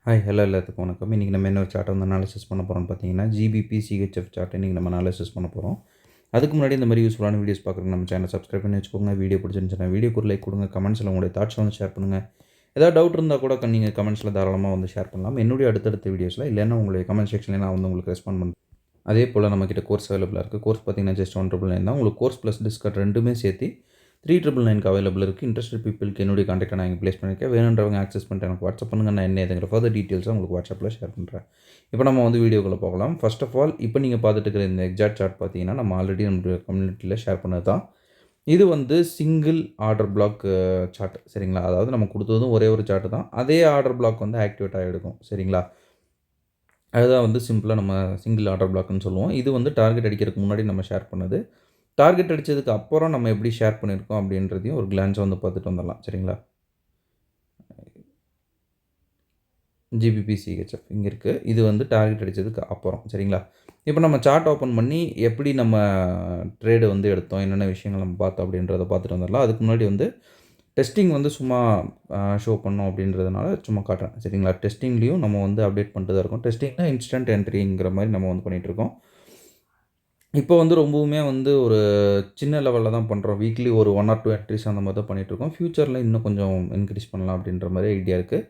Hello எல்லாத்துக்கும் வணக்கம். இன்றைக்கி நம்ம என்ன ஒரு சார்ட்டை வந்து அனாலிசிஸ் பண்ண போகிறோம்னு பார்த்தீங்கன்னா, ஜிபிபி சிஹெச்எஃப் சார்ட் இன்றைக்கி நம்ம அனாலிசிஸ் பண்ண போகிறோம். அதுக்கு முன்னாடி இந்த மாதிரி யூஸ்ஃபுல்லான வீடியோஸ் பார்க்குறதுக்கு நம்ம சேனல் சப்ஸ்கிரைப் பண்ணி வச்சுக்கோங்க. வீடியோ பிடிச்சிருந்துச்சுன்னா வீடியோக்கு ஒரு லைக் கொடுங்க. கமெண்ட்ஸில் உங்களுடைய தாட்ஸ் வந்து ஷேர் பண்ணுங்கள். ஏதாவது டவுட் இருந்தால் கூட நீங்கள் கமெண்ட்ஸில் தாராளமாக வந்து ஷேர் பண்ணலாம். என்னுடைய அடுத்தடுத்த வீடியோஸில் இல்லைன்னா உங்களுடைய கமெண்ட் செக்ஷனில் நான் வந்து உங்களுக்கு ரெஸ்பாண்ட் பண்ணுறேன். அதே போல் நம்மக்கிட்ட கோர்ஸ் அவைலபிளாக இருக்குது. கோர்ஸ் பார்த்தீங்கன்னா ஜஸ்ட் 199 தான். உங்களுக்கு கோர்ஸ் ப்ளஸ் டிஸ்கவுண்ட் ரெண்டுமே சேர்த்து 3999க்கு அவைலபிள் இருக்குது. இன்ட்ரெஸ்டட் பீப்பிளுக்கு என்னுடைய கான்டாக்டை நான் இங்கே ப்ளேஸ் பண்ணியிருக்கேன். வேணுன்றவங்க ஆக்சஸ் பண்ணிட்டு எனக்கு வாட்ஸ்அப் பண்ணுங்கள். நான் என்ன ஏதுங்கிற ஃபர்தர் டீட்டெயில்ஸை உங்களுக்கு வாட்ஸ்அப்பில் ஷேர் பண்ணுறேன். இப்போ நம்ம வந்து வீடியோக்குள்ளே போகலாம். ஃபர்ஸ்ட் ஆஃப் ஆல் இப்போ நீங்கள் பார்த்துட்டு இருக்கிற இந்த எக்ஸாக்ட் சார்ட் பார்த்தீங்கன்னா நம்ம ஆல்ரெடி நம்மளுடைய கம்யூனிட்டியில் ஷேர் பண்ணது தான். இது வந்து சிங்கிள் ஆர்டர் பிளாக் சார்ட், சரிங்களா? அதாவது நம்ம கொடுத்ததும் ஒரே ஒரு சார்ட்டு தான். அதே ஆர்டர் பிளாக் வந்து ஆக்டிவேட் ஆகிருக்கும், சரிங்களா? அதுதான் வந்து சிம்பிளாக நம்ம சிங்கிள் ஆர்டர் பிளாக்னு சொல்லுவோம். இது வந்து டார்கெட் அடிக்கிறதுக்கு முன்னாடி நம்ம ஷேர் பண்ணது. டார்கெட் அடித்ததுக்கு அப்புறம் நம்ம எப்படி ஷேர் பண்ணியிருக்கோம் அப்படின்றதையும் ஒரு கிளான்ஸ் வந்து பார்த்துட்டு வந்துடலாம், சரிங்களா? ஜிபிபி சிஹெச்எஃப் இங்கே இருக்குது. இது வந்து டார்கெட் அடித்ததுக்கு அப்புறம், சரிங்களா? இப்போ நம்ம சார்ட் ஓப்பன் பண்ணி எப்படி நம்ம ட்ரேடு வந்து எடுத்தோம், என்னென்ன விஷயங்கள் நம்ம பார்த்தோம் அப்படின்றத பார்த்துட்டு வந்துடலாம். அதுக்கு முன்னாடி வந்து டெஸ்டிங் வந்து சும்மா ஷோ பண்ணோம் அப்படின்றதுனால சும்மா காட்டுறேன், சரிங்களா? டெஸ்டிங்லேயும் நம்ம வந்து அப்டேட் பண்ணிட்டு தான் இருக்கோம். டெஸ்டிங்னா இன்ஸ்டன்ட் என்ட்ரிங்கிற மாதிரி நம்ம வந்து பண்ணிகிட்ருக்கோம். இப்போ வந்து ரொம்பவுமே வந்து ஒரு சின்ன லெவலில் தான் பண்ணுறோம். வீக்லி ஒரு 1 ஆர் 2 என்ட்ரிஸ் அந்த மாதிரி தான் பண்ணிகிட்ருக்கோம். ஃப்யூச்சரில் இன்னும் கொஞ்சம் இன்க்ரீஸ் பண்ணலாம் அப்படின்ற மாதிரி ஐடியா இருக்குது.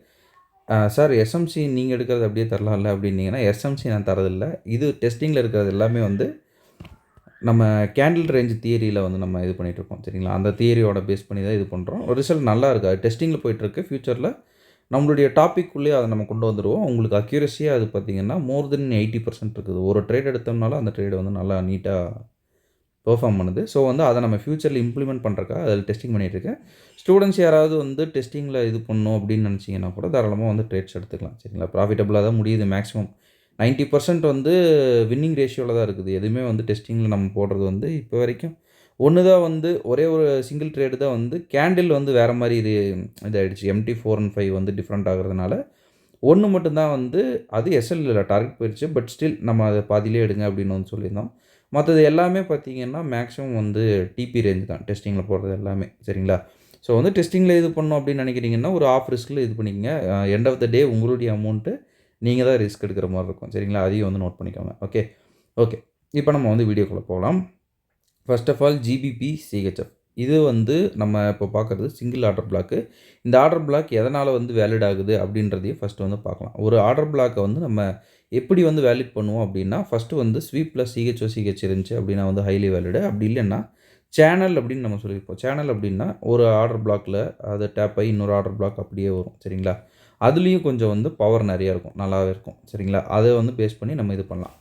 சார் எஸ்எம்சி நீங்கள் எடுக்கிறது அப்படியே தரலாம்ல அப்படின்னீங்கன்னா, எஸ்எம்சி நான் தரதில்லை. இது டெஸ்டிங்கில் இருக்கிறது எல்லாமே வந்து நம்ம கேண்டில் ரேஞ்ச் தியரியில் வந்து நம்ம இது பண்ணிகிட்ருக்கோம், சரிங்களா? அந்த தியரியோட பேஸ் பண்ணி தான் இது பண்ணுறோம். ரிசல்ட் நல்லா இருக்குது. அது டெஸ்டிங்கில் போயிட்டுருக்கு. ஃப்யூச்சரில் நம்மளுடைய டாப்பிக்குள்ளேயே அதை நம்ம கொண்டு வந்துடுவோம். உங்களுக்கு அக்யூரஸியாக அது பார்த்திங்கன்னா மோர் தென் 80% இருக்குது. ஒரு ட்ரேட் எடுத்தோம்னாலும் அந்த ட்ரேடு வந்து நல்லா நீட்டாக பெர்ஃபார்ம் பண்ணுது. ஸோ வந்து அதை நம்ம ஃப்யூச்சரில் இம்ப்ளிமெண்ட் பண்ணுறக்காக அதில் டெஸ்டிங் பண்ணிகிட்ருக்கேன். ஸ்டூடெண்ட்ஸ் யாராவது வந்து டெஸ்டிங்கில் இது பண்ணணும் அப்படின்னு நினச்சிங்கன்னா கூட தாராளமாக வந்து ட்ரேட்ஸ் எடுத்துக்கலாம், சரிங்களா? ப்ராஃபிட்டபுளாக தான் முடியுது. மேக்ஸிமம் 90% வந்து வின்னிங் ரேஷியோவில் தான் இருக்குது. எதுவுமே வந்து டெஸ்டிங்கில் நம்ம போடுறது வந்து இப்போ வரைக்கும் ஒன்று தான் வந்து ஒரே ஒரு சிங்கிள் ட்ரேடு தான் வந்து கேண்டில் வந்து வேறு மாதிரி இதாகிடுச்சு. MT 4 and 5 வந்து டிஃப்ரெண்ட் ஆகிறதுனால ஒன்று மட்டும்தான் வந்து அது எஸ்எல்ல டார்கெட் போயிடுச்சு. பட் ஸ்டில் நம்ம அதை பாதியிலே எடுங்க அப்படின்னு வந்து சொல்லியிருந்தோம். மற்றது எல்லாமே பார்த்திங்கன்னா மேக்ஸிமம் வந்து டிபி ரேஞ்ச் தான் டெஸ்டிங்கில் போடுறது எல்லாமே, சரிங்களா? ஸோ வந்து டெஸ்டிங்கில் இது பண்ணோம் அப்படின்னு நினைக்கிறீங்கன்னா ஒரு ஆஃப் ரிஸ்கில் இது பண்ணிக்கங்க. எண்ட் ஆஃப் த டே உங்களுடைய அமௌண்ட்டு நீங்கள் தான் ரிஸ்க் எடுக்கிற மாதிரி இருக்கும், சரிங்களா? அதையும் வந்து நோட் பண்ணிக்கோங்க. ஓகே. இப்போ நம்ம வந்து வீடியோக்குள்ளே போகலாம். First of all GBP CHF இது வந்து நம்ம இப்போ பார்க்குறது சிங்கிள் ஆர்டர் பிளாக்கு. இந்த ஆர்டர் பிளாக் எதனால் வந்து வேலிட் ஆகுது அப்படின்றதையும் ஃபஸ்ட்டு வந்து பார்க்கலாம். ஒரு ஆர்டர் பிளாக்கை வந்து நம்ம எப்படி வந்து வேலிட் பண்ணுவோம் அப்படின்னா, ஃபஸ்ட்டு வந்து ஸ்வீப் ப்ளஸ் சிஹெச் இருந்துச்சு அப்படின்னா வந்து ஹைலி வேலிடு. அப்படி இல்லைன்னா சேனல் அப்படின்னு நம்ம சொல்லியிருப்போம். சேனல் அப்படின்னா ஒரு ஆர்டர் பிளாக்கில் அதை டேப் ஆகி இன்னொரு ஆர்டர் பிளாக் அப்படியே வரும், சரிங்களா? அதுலேயும் கொஞ்சம் வந்து பவர் நிறையா இருக்கும், நல்லாவே இருக்கும், சரிங்களா? அதை வந்து பேஸ் பண்ணி நம்ம இது பண்ணலாம்.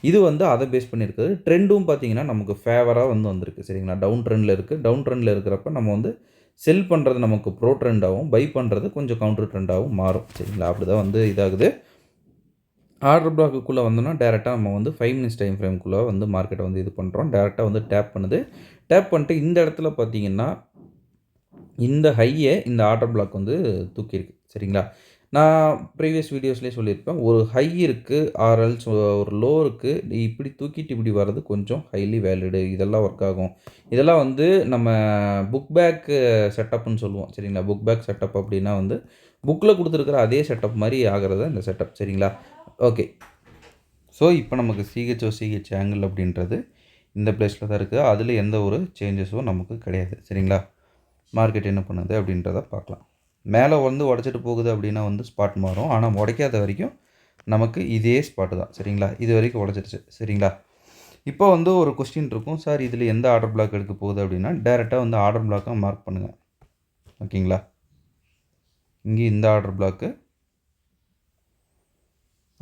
இது வந்து அதை பேஸ் பண்ணியிருக்குது. ட்ரெண்டும் பார்த்தீங்கன்னா நமக்கு ஃபேவராக வந்து வந்திருக்கு, சரிங்களா? டவுன் ட்ரெண்டில் இருக்குது. டவுன் ட்ரெண்டில் இருக்கிறப்ப நம்ம வந்து செல் பண்ணுறது நமக்கு ப்ரோ ட்ரெண்டாகவும், பை பண்ணுறது கொஞ்சம் கவுண்டர் ட்ரெண்டாகவும் மாறும், சரிங்களா? அப்படி தான் வந்து இதாகுது. ஆர்டர் பிளாக்குள்ளே வந்தோம்னா டேரெக்டாக நம்ம வந்து 5 மினிட்ஸ் டைம் ஃப்ரேம்குள்ளே வந்து மார்க்கெட்டை வந்து இது பண்ணுறோம். டேரெக்டாக வந்து டேப் பண்ணுது. டேப் பண்ணிட்டு இந்த இடத்துல பார்த்தீங்கன்னா இந்த ஹையை இந்த ஆர்டர் பிளாக் வந்து தூக்கியிருக்கு, சரிங்களா? நான் ப்ரீவியஸ் வீடியோஸ்லேயே சொல்லியிருப்பேன். ஒரு ஹை இருக்குது ஆர்எல்ஸ் ஒரு லோ இருக்குது. இப்படி தூக்கிட்டு இப்படி வர்றது கொஞ்சம் ஹைலி வேலிடு. இதெல்லாம் ஒர்க் ஆகும். இதெல்லாம் வந்து நம்ம புக் பேக் செட்டப்னு சொல்லுவோம், சரிங்களா? புக் பேக் செட்டப் அப்படின்னா வந்து புக்கில் கொடுத்துருக்குற அதே செட்டப் மாதிரி ஆகிறது இந்த செட்டப், சரிங்களா? ஓகே. ஸோ இப்போ நமக்கு சிஹெச் ஆங்கிள் அப்படின்றது இந்த பிளேஸில் தான் இருக்குது. அதில் எந்த ஒரு சேஞ்சஸும் நமக்கு கிடையாது, சரிங்களா? மார்க்கெட் என்ன பண்ணுது அப்படின்றத பார்க்கலாம். மேலே வந்து உடச்சிட்டு போகுது அப்படின்னா வந்து ஸ்பாட் மாறும். ஆனால் உடைக்காத வரைக்கும் நமக்கு இதே ஸ்பாட்டு தான், சரிங்களா? இது வரைக்கும் உடச்சிருச்சு, சரிங்களா? இப்போ வந்து ஒரு கொஸ்டின் இருக்கும், சார் இதில் எந்த ஆர்டர் பிளாக் எடுக்க போகுது அப்படின்னா டேரெக்டாக வந்து ஆர்டர் பிளாக்காக மார்க் பண்ணுங்கள், ஓகேங்களா? இங்கே இந்த ஆர்டர் பிளாக்கு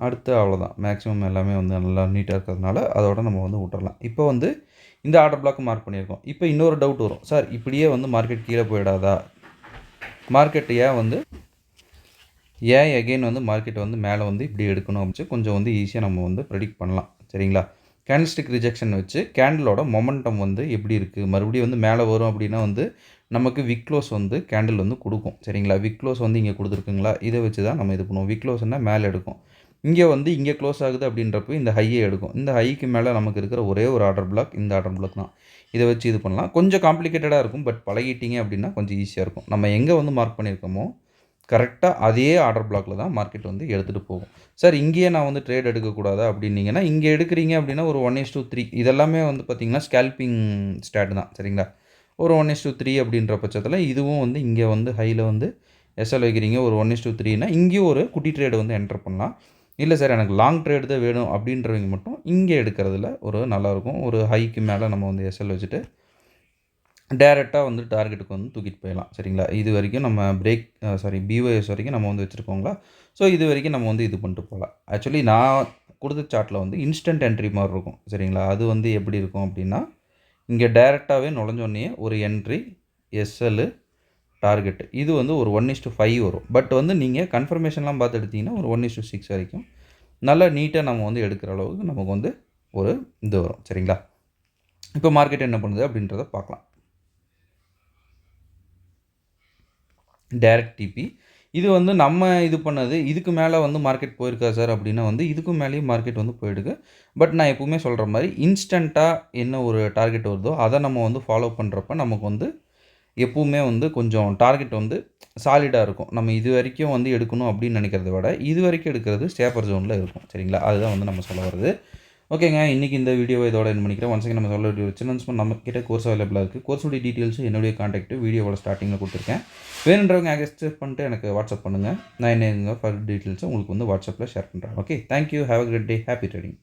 அடுத்து அவ்வளோதான். மேக்ஸிமம் எல்லாமே வந்து நல்லா நீட்டாக இருக்கிறதுனால அதோட நம்ம வந்து விட்டுறலாம். இப்போ வந்து இந்த ஆர்டர் பிளாக் மார்க் பண்ணியிருக்கோம். இப்போ இன்னொரு டவுட் வரும், சார் இப்படியே வந்து மார்க்கெட் கீழே போயிடாதா? மார்க்கெட் ஏன் எகெயின் வந்து மார்க்கெட் வந்து மேலே வந்து இப்படி எடுக்கணும் அப்படின்னு கொஞ்சம் வந்து ஈஸியாக நம்ம வந்து ப்ரெடிக்ட் பண்ணலாம், சரிங்களா? கேண்டில்ஸ்டிக் ரிஜெக்ஷன் வச்சு கேண்டிலோட மொமெண்டம் வந்து எப்படி இருக்குது, மறுபடியும் வந்து மேலே வரும் அப்படின்னா வந்து நமக்கு விக் க்ளோஸ் வந்து கேண்டில் வந்து கொடுக்கும், சரிங்களா? விக் க்ளோஸ் வந்து இங்கே கொடுத்துருக்குங்களா, இதை வச்சு தான் நம்ம இது பண்ணுவோம். விக் க்ளோஸ்னால் மேலே எடுக்கும். இங்கே க்ளோஸ் ஆகுது அப்படின்றப்போ இந்த ஹையை எடுக்கும். இந்த ஹைக்கு மேலே நமக்கு இருக்கிற ஒரே ஒரு ஆர்டர் பிளாக் இந்த ஆர்டர் பிளாக் தான். இதை வச்சு இது பண்ணலாம். கொஞ்சம் காம்ப்ளிகேட்டடாக இருக்கும். பட் பழகிட்டீங்க அப்படின்னா கொஞ்சம் ஈஸியாக இருக்கும். நம்ம எங்கே வந்து மார்க் பண்ணியிருக்கோமோ கரெக்டாக அதே ஆர்டர் பிளாக்ல தான் மார்க்கெட் வந்து எடுத்துகிட்டு போகும். சார் இங்கேயே நான் வந்து ட்ரேட் எடுக்கக்கூடாதா அப்படின்னீங்கன்னா, இங்கே எடுக்கிறீங்க அப்படின்னா ஒரு 1:3 இதெல்லாமே வந்து பார்த்தீங்கன்னா, ஸ்கேல்பிங் ஸ்டாட் தான் சரிங்களா? ஒரு 1:3 அப்படின்ற பட்சத்தில இதுவும் வந்து இங்கே வந்து ஹைல வந்து எஸ்எல் வைக்கிறீங்க ஒரு 1:3ன்னா இங்கேயும் ஒரு குட்டி ட்ரேடு வந்து என்டர் பண்ணலாம். இல்ல சார் எனக்கு லாங் ட்ரேட் தான் வேணும் அப்படின்றவங்க மட்டும் இங்கே எடுக்கிறதுல ஒரு நல்லாயிருக்கும். ஒரு ஹைக்கு மேல நம்ம வந்து எஸ்எல் வச்சுட்டு டைரக்ட்டா வந்து டார்கெட்டுக்கு வந்து தூக்கிட்டு போயிடலாம். சரிங்களா? இதுவரைக்கும் நம்ம பிஒஎஸ் வரைக்கும் நம்ம வந்து வச்சுருக்கோங்களா? ஸோ இதுவரைக்கும் நம்ம வந்து இது பண்ணிட்டு போகலாம். ஆக்சுவலி நான் குடுத்த சார்ட்ல வந்து இன்ஸ்டன்ட் என்ட்ரி மாரி இருக்கும். சரிங்களா? அது வந்து எப்படி இருக்கும் அப்படின்னா, இங்க டைரக்ட்டாவே நுழைஞ்சோனயே ஒரு என்ட்ரி, எஸ்எல்லு, டார்கெட் இது வந்து ஒரு 1:5 வரும். பட் வந்து நீங்க கன்ஃபர்மேஷன்லாம் பார்த்து எடுத்தீங்கன்னா, ஒரு 1:6 வரைக்கும் நல்லா நீட்டா நம்ம வந்து எடுக்கிற அளவுக்கு நமக்கு வந்து ஒரு இது வரும். சரிங்களா? இப்போ மார்க்கெட் என்ன பண்ணுது அப்படின்றத பார்க்கலாம். Direct DP. இது வந்து நம்ம இது பண்ணது. இதுக்கு மேல வந்து மார்க்கெட் போயிருக்கா சார் அப்டின்னா வந்து இதுக்கும் மேலேயும் மார்க்கெட் வந்து போயிருக்கு. பட் நான் எப்பவுமே சொல்ற மாரி இன்ஸ்டன்ட்டா என்ன ஒரு டார்கெட் வருதோ, அத நம்ம வந்து ஃபாலோ பண்றப்ப நமக்கு வந்து எப்பவுமே வந்து கொஞ்சம் டார்கெட் வந்து சாலிடா இருக்கும். நம்ம இதுவரைக்கும் வந்து எடுக்கணும் அப்டின்னு நெனைக்கிறத விட, இதுவரைக்கும் எடுக்கிறது சேஃபர் ஜோன்ல இருக்கும். சரிங்களா? அதுதான் வந்து நம்ம சொல்ல வர்றது. ஓகேங்க. இன்னைக்கு இந்த வீடியோவ இதோட எண்ட் பண்ணிக்கிறேன். ஒன்ஸ் அகைன் நம்ம சொல்ல வேண்டிய ஒரு சின்ன அனௌன்ஸ்மென்ட் நம்மகிட்ட கோர்ஸ் அவைலபிளா இருக்கு. கோர்ஸோட டீட்டெயில்ஸும் என்னுடைய கான்டாக்ட் வீடியோவோட ஸ்டார்ட்டிங்ல குடுத்துருக்கேன். வேணுன்றவங்க அக்செப்ட் பண்ணிட்டு எனக்கு வாட்ஸ்அப் பண்ணுங்க. நான் என்னங்க ஃபர்தர் டீட்டெயில்ஸ உங்களுக்கு வந்து வாட்ஸ்அப்ல ஷேர் பண்றேன். Okay. Thank you. Have a great day. Happy trading.